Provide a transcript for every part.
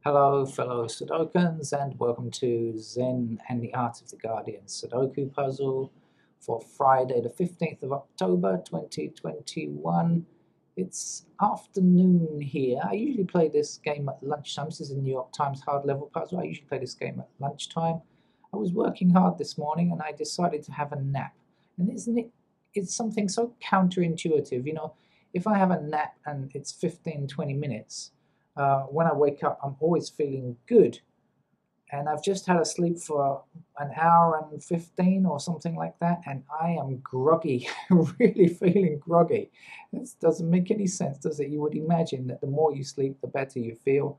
Hello, fellow Sudokans, and welcome to Zen and the Art of the Guardian Sudoku puzzle for Friday, the 15th of October 2021. It's afternoon here. I usually play this game at lunchtime. This is a New York Times hard level puzzle. I usually play this game at lunchtime. I was working hard this morning and I decided to have a nap. And isn't it? It's something so counterintuitive. You know, if I have a nap and it's 15-20 minutes, when I wake up, I'm always feeling good. And I've just had a sleep for an hour and 15 or something like that, and I am groggy, really feeling groggy. This doesn't make any sense, does it? You would imagine that the more you sleep, the better you feel.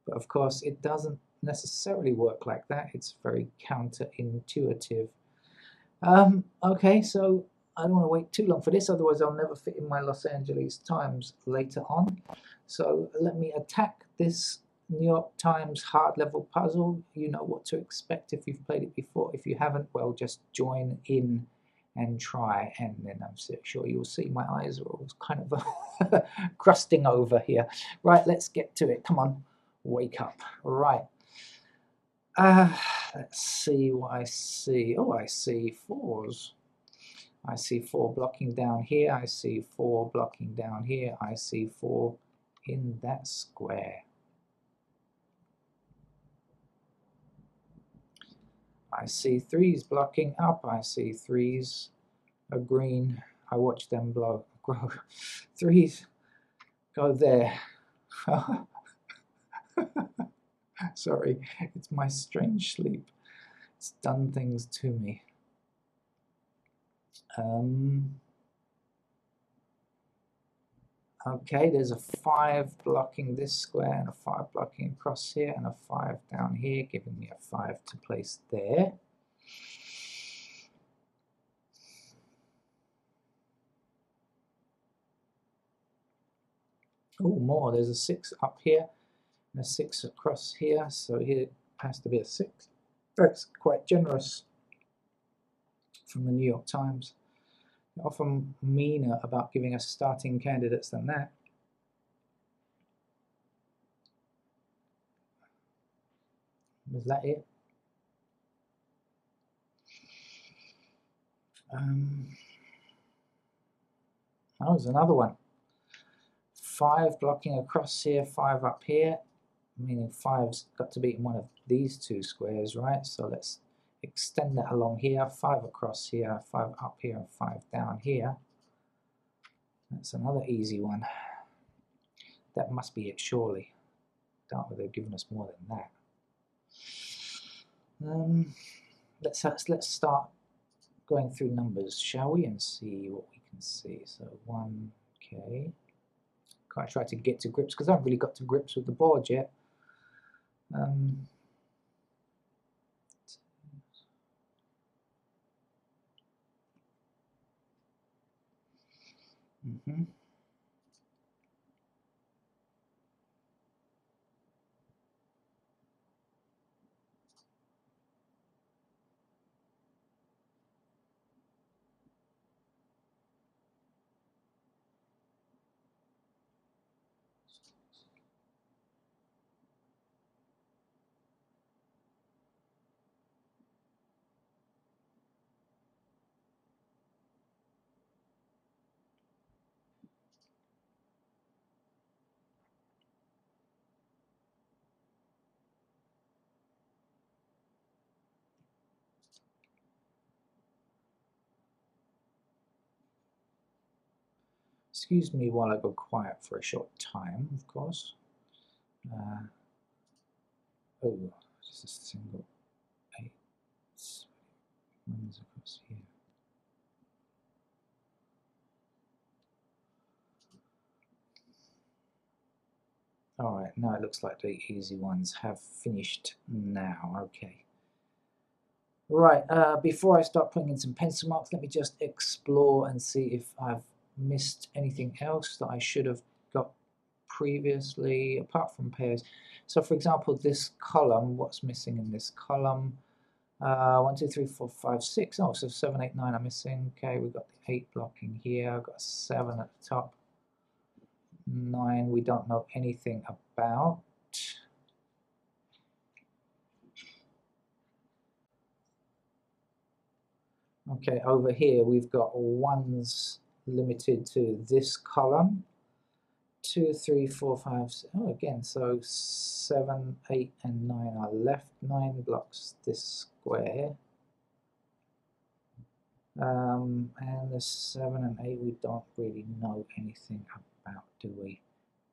But of course, it doesn't necessarily work like that. It's very counterintuitive. Okay, so I don't want to wait too long for this, otherwise I'll never fit in my Los Angeles Times later on. So let me attack this New York Times hard level puzzle. You know what to expect if you've played it before. If you haven't, well, just join in and try, and then I'm sure you'll see my eyes are all kind of crusting over here. Right, let's get to it. Come on, wake up. Right. Let's see what I see. Oh, I see fours. I see 4 blocking down here. I see 4 blocking down here. I see 4 in that square. I see 3s blocking up. I see 3s are green. I watch them grow. 3s go there. Sorry, it's my strange sleep. It's done things to me. Okay, there's a 5 blocking this square and a 5 blocking across here and a 5 down here, giving me a 5 to place there. Oh, more. There's a 6 up here and a 6 across here, so here has to be a 6. That's quite generous from the New York Times. They're often meaner about giving us starting candidates than that. Was that it? That was another one. 5 blocking across here, 5 up here, meaning 5's got to be in one of these 2 squares, right? So let's extend that along here, 5 across here, 5 up here, and 5 down here. That's another easy one. That must be it, surely. Doubt whether they've given us more than that. Let's start going through numbers, shall we, and see what we can see. So 1, okay. Can't try to get to grips because I haven't really got to grips with the board yet. Excuse me while I go quiet for a short time, of course. Oh, just a single 8 runs across here. Alright, now it looks like the easy ones have finished now. Okay. Right, before I start putting in some pencil marks, let me just explore and see if I've missed anything else that I should have got previously, apart from pairs. So for example, this column, what's missing in this column? 1, 2, 3, 4, 5, 6. Oh, so 7, 8, 9 are missing. Okay, we've got the 8 blocking here. I've got 7 at the top. 9 we don't know anything about. Okay, over here we've got 1s limited to this column. 2, 3, 4, 5, oh, again, so 7, 8, and 9 are left. 9 blocks this square. And the 7 and 8 we don't really know anything about, do we?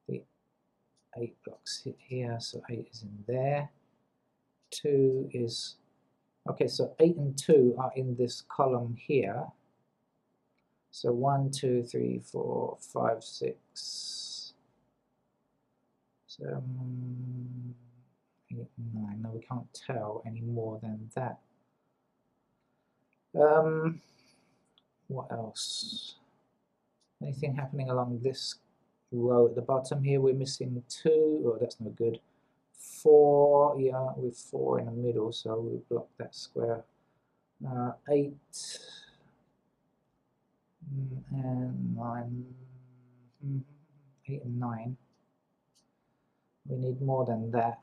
The 8 blocks hit here, so 8 is in there. 2 is, okay, so 8 and 2 are in this column here. So 1, 2, 3, 4, 5, 6, 7, 8, 9. No, we can't tell any more than that. What else? Anything happening along this row at the bottom here? We're missing 2. Oh, that's no good. 4, yeah, with 4 in the middle, so we block that square. 8 and 9. 8 and 9. We need more than that.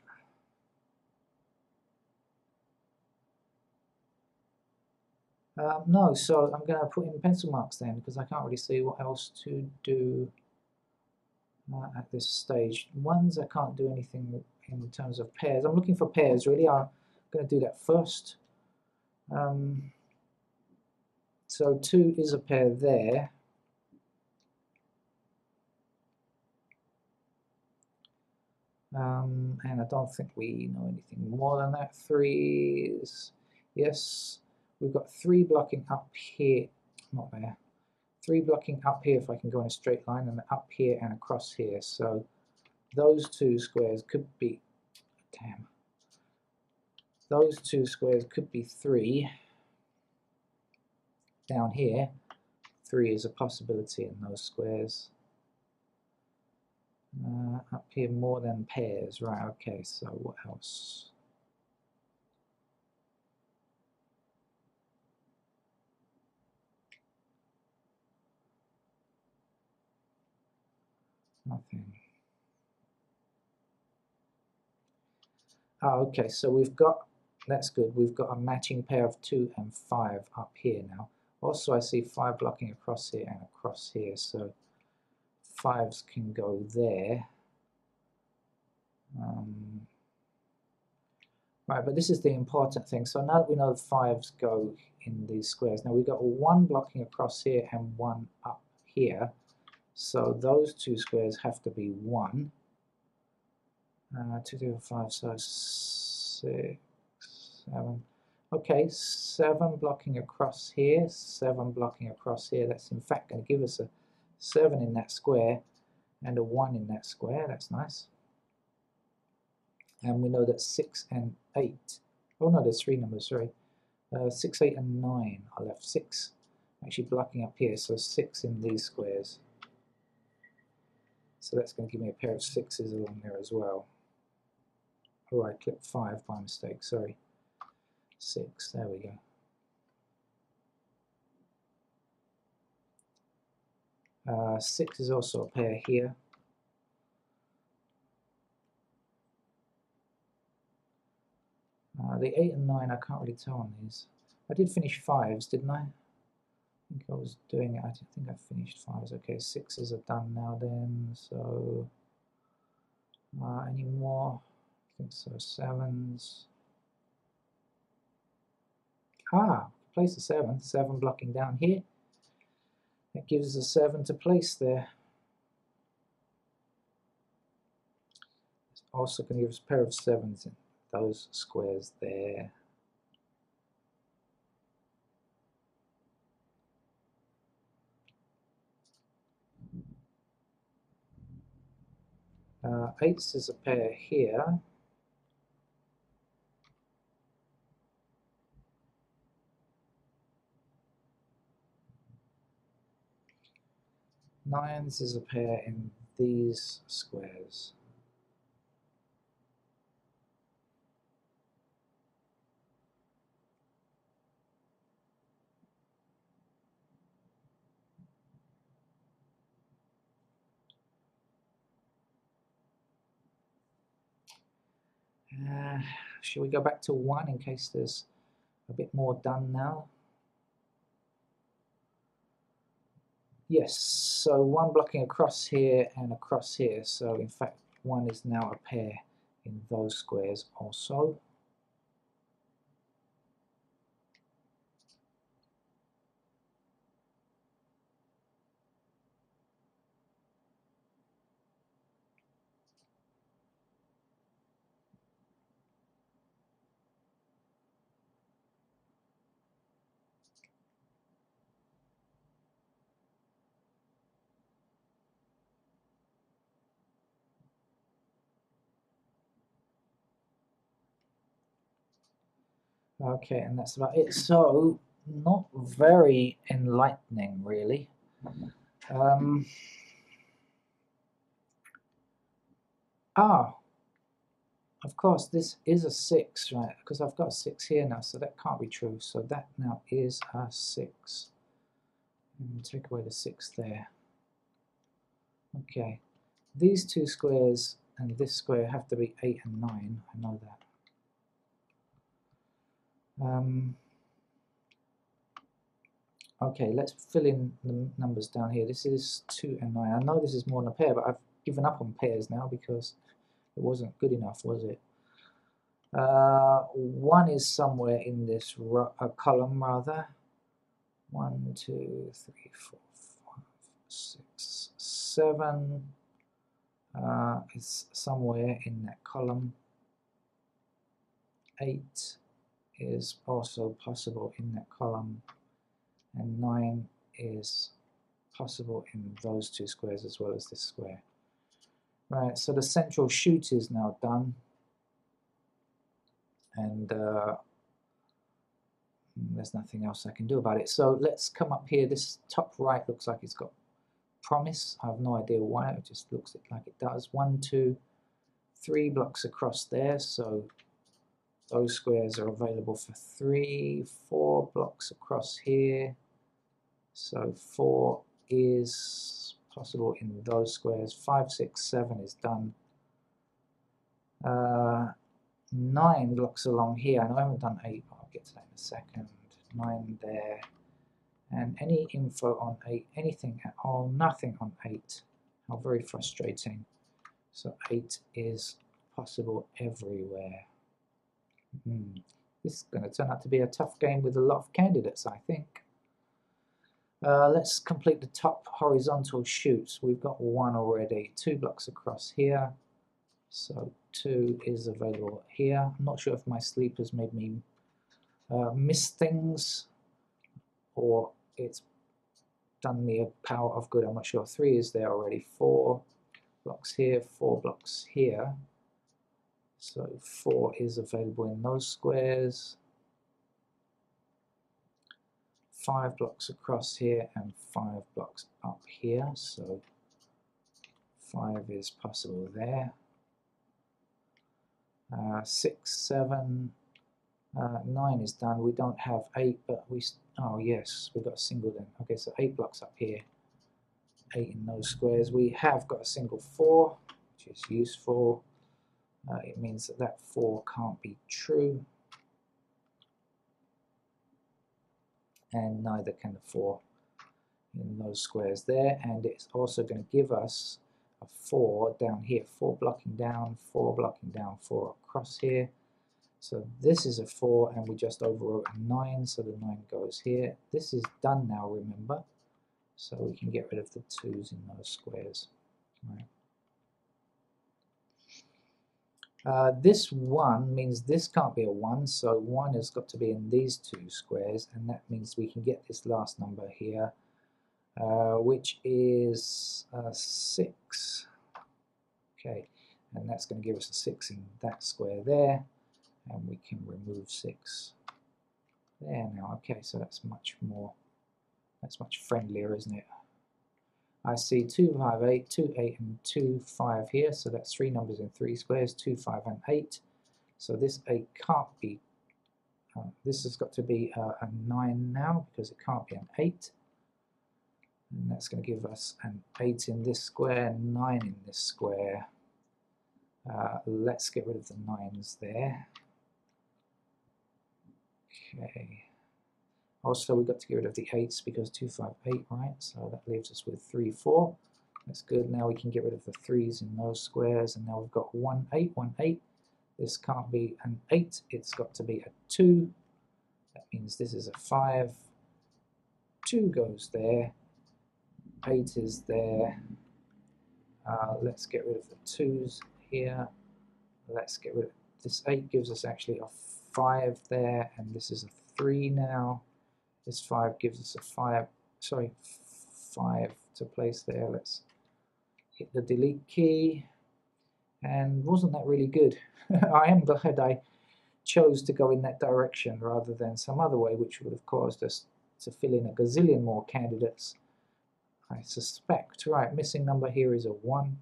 No, so I'm going to put in pencil marks then, because I can't really see what else to do at this stage. 1s, I can't do anything in terms of pairs. I'm looking for pairs, really. I'm going to do that first. So 2 is a pair there. And I don't think we know anything more than that. 3s, yes. We've got 3 blocking up here, not there. 3 blocking up here if I can go in a straight line, and up here and across here. So those 2 squares could be, damn. Those 2 squares could be 3. Down here, 3 is a possibility in those squares. Up here more than pairs, right, okay, so what else? Nothing. Oh, okay, so we've got, that's good, we've got a matching pair of 2 and 5 up here now. Also, I see 5 blocking across here and across here, so 5s can go there. Right, but this is the important thing. So now that we know 5s go in these squares, now we've got 1 blocking across here and 1 up here. So those 2 squares have to be 1. 2, 3, 4, 5, so 6, 7. Okay, 7 blocking across here, 7 blocking across here. That's in fact going to give us a 7 in that square and a 1 in that square. That's nice. And we know that 6 and 8, oh no, there's 3 numbers, sorry. 6, 8, and 9 are left. 6 actually blocking up here, so 6 in these squares. So that's going to give me a pair of 6s along there as well. Oh, I clicked 5 by mistake, sorry. 6, there we go. 6 is also a pair here. The 8 and 9 I can't really tell on these. I did finish 5s, didn't I? I think I was doing it. I think I finished 5s. Okay, 6s are done now then. So any more? I think so. 7s. Place a 7. 7 blocking down here. That gives us a 7 to place there. It's also going to give us a pair of 7s in those squares there. 8s is a pair here. Nines is a pair in these squares. Shall we go back to 1 in case there's a bit more done now? Yes, so one blocking across here and across here. So in fact, one is now a pair in those squares also. Okay, and that's about it. So not very enlightening, really. Um, ah, of course, this is a 6, right? Because I've got a 6 here now, so that can't be true. So that now is a 6. And take away the 6 there. Okay, these two squares and this square have to be 8 and 9. I know that. Okay, let's fill in the numbers down here. This is 2 and 9. I know this is more than a pair, but I've given up on pairs now because it wasn't good enough, was it? 1 is somewhere in this column, rather. 1, 2, 3, 4, 5, 6, 7 is somewhere in that column. 8 is also possible in that column, and 9 is possible in those two squares as well as this square. Right, so the central shoot is now done, and there's nothing else I can do about it. So let's come up here. This top right looks like it's got promise. I have no idea why, it just looks like it does. 1, 2, 3 blocks across there, so those squares are available for 3, 4 blocks across here, so 4 is possible in those squares. 5, 6, 7 is done. 9 blocks along here, and I haven't done 8, but I'll get to that in a second. 9 there, and any info on 8, anything at all, nothing on 8. How very frustrating. So 8 is possible everywhere. This is going to turn out to be a tough game with a lot of candidates, I think. Let's complete the top horizontal shoots. We've got 1 already, 2 blocks across here. So 2 is available here. I'm not sure if my sleep has made me miss things, or it's done me a power of good. I'm not sure. 3 is there already. 4 blocks here, 4 blocks here. So 4 is available in those squares. 5 blocks across here and 5 blocks up here. So 5 is possible there. 6, 7, 9 is done. We don't have 8, but oh yes, we've got a single then. Okay, so 8 blocks up here, 8 in those squares. We have got a single 4, which is useful. It means that that 4 can't be true, and neither can the 4 in those squares there. And it's also going to give us a 4 down here, 4 blocking down, 4 blocking down, 4 across here. So this is a 4, and we just overwrote a 9, so the 9 goes here. This is done now, remember, so we can get rid of the 2's in those squares. Right. This 1 means this can't be a 1, so 1 has got to be in these 2 squares, and that means we can get this last number here, which is 6. Okay, and that's going to give us a 6 in that square there, and we can remove 6 there now. Okay, so that's much friendlier, isn't it? I see 2, 5, 8, 2, 8, and 2, 5 here, so that's 3 numbers in 3 squares, 2, 5, and 8. So this 8 can't be, this has got to be a 9 now, because it can't be an 8. And that's going to give us an 8 in this square, 9 in this square. Let's get rid of the 9's there. Okay. Also, we've got to get rid of the 8s because 2, 5, 8, right? So that leaves us with 3, 4. That's good. Now we can get rid of the 3s in those squares, and now we've got 1, 8, 1, 8. This can't be an 8, it's got to be a 2. That means this is a 5. 2 goes there. 8 is there. Let's get rid of the 2s here. Let's get rid of this 8 gives us actually a 5 there, and this is a 3 now. This 5 gives us a 5, sorry, 5 to place there. Let's hit the delete key. And wasn't that really good? I am glad I chose to go in that direction rather than some other way, which would have caused us to fill in a gazillion more candidates, I suspect. Right, missing number here is a 1.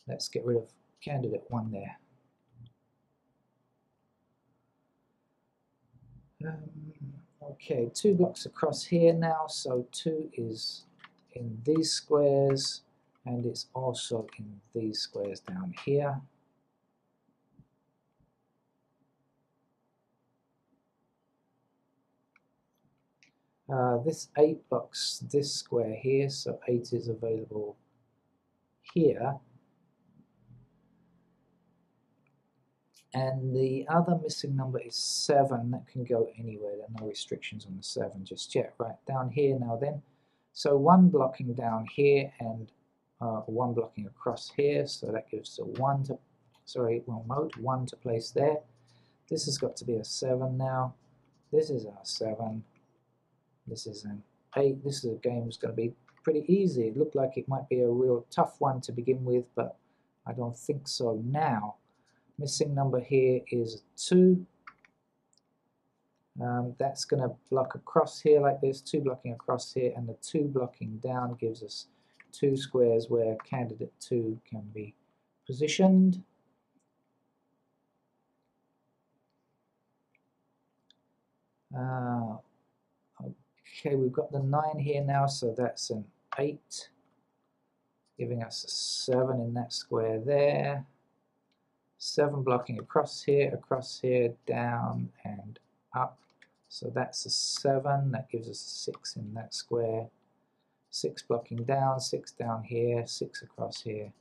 Let's get rid of candidate 1 there. Okay, 2 blocks across here now, so 2 is in these squares, and it's also in these squares down here. This 8 blocks this square here, so 8 is available here. And the other missing number is 7. That can go anywhere. There are no restrictions on the 7 just yet. Right, down here now then. So 1 blocking down here and 1 blocking across here. So that gives a 1 to, sorry, wrong mode, 1 to place there. This has got to be a 7 now. This is our 7. This is an 8. This is a game that's going to be pretty easy. It looked like it might be a real tough one to begin with, but I don't think so now. Missing number here is 2. That's going to block across here like this, 2 blocking across here, and the 2 blocking down gives us 2 squares where candidate 2 can be positioned. Okay, we've got the 9 here now, so that's an 8, giving us a 7 in that square there. 7 blocking across here, down and up. So that's a 7, that gives us a 6 in that square. 6 blocking down, 6 down here, 6 across here.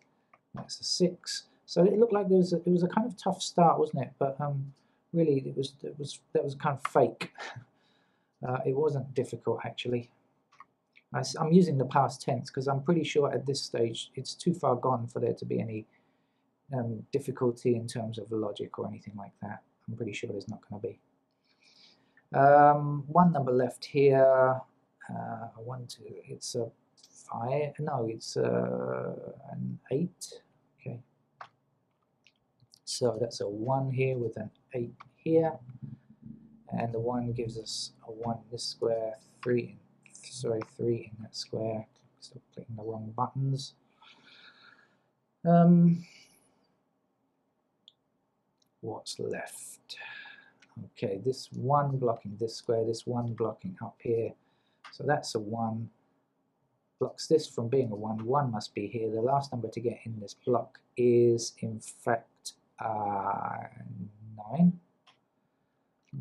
That's a 6. So it looked like it was a kind of tough start, wasn't it? But really, that was kind of fake. It wasn't difficult actually. I'm using the past tense because I'm pretty sure at this stage it's too far gone for there to be any difficulty in terms of logic or anything like that. I'm pretty sure there's not going to be. 1 number left here. 1, 2. It's a 5. No, it's an 8. Okay. So that's a 1 here with an 8 here, and the 1 gives us a 1 in this square. 3 in that square. Still clicking the wrong buttons. What's left? Okay, this 1 blocking this square, this 1 blocking up here. So that's a 1. Blocks this from being a 1. 1 must be here. The last number to get in this block is, in fact, 9.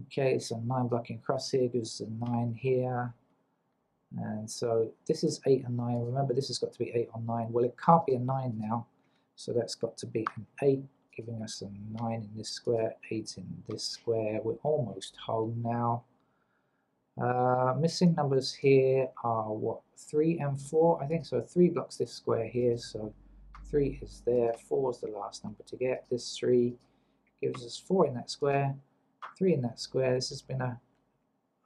Okay, so 9 blocking across here gives us a 9 here. And so this is 8 and 9. Remember, this has got to be 8 or 9. Well, it can't be a 9 now. So that's got to be an 8, giving us a 9 in this square, 8 in this square. We're almost home now. Missing numbers here are what? 3 and 4, I think. So 3 blocks this square here. So 3 is there. 4 is the last number to get. This 3 gives us 4 in that square, 3 in that square. This has been a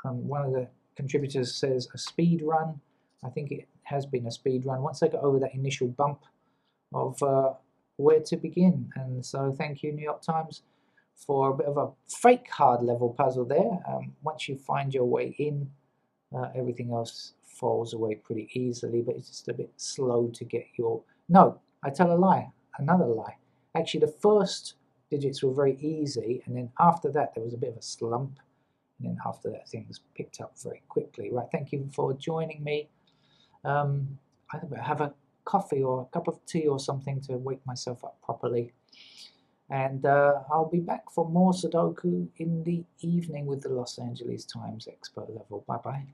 one of the contributors says a speed run. I think it has been a speed run once I got over that initial bump of where to begin. And so thank you, New York Times, for a bit of a fake hard level puzzle there. Once you find your way in, everything else falls away pretty easily, but it's just a bit slow to get your... No, I tell a lie, another lie. Actually, the first digits were very easy, and then after that there was a bit of a slump, and then after that things picked up very quickly. Right, thank you for joining me. I have a coffee or a cup of tea or something to wake myself up properly. And I'll be back for more Sudoku in the evening with the Los Angeles Times Expo level. Bye bye.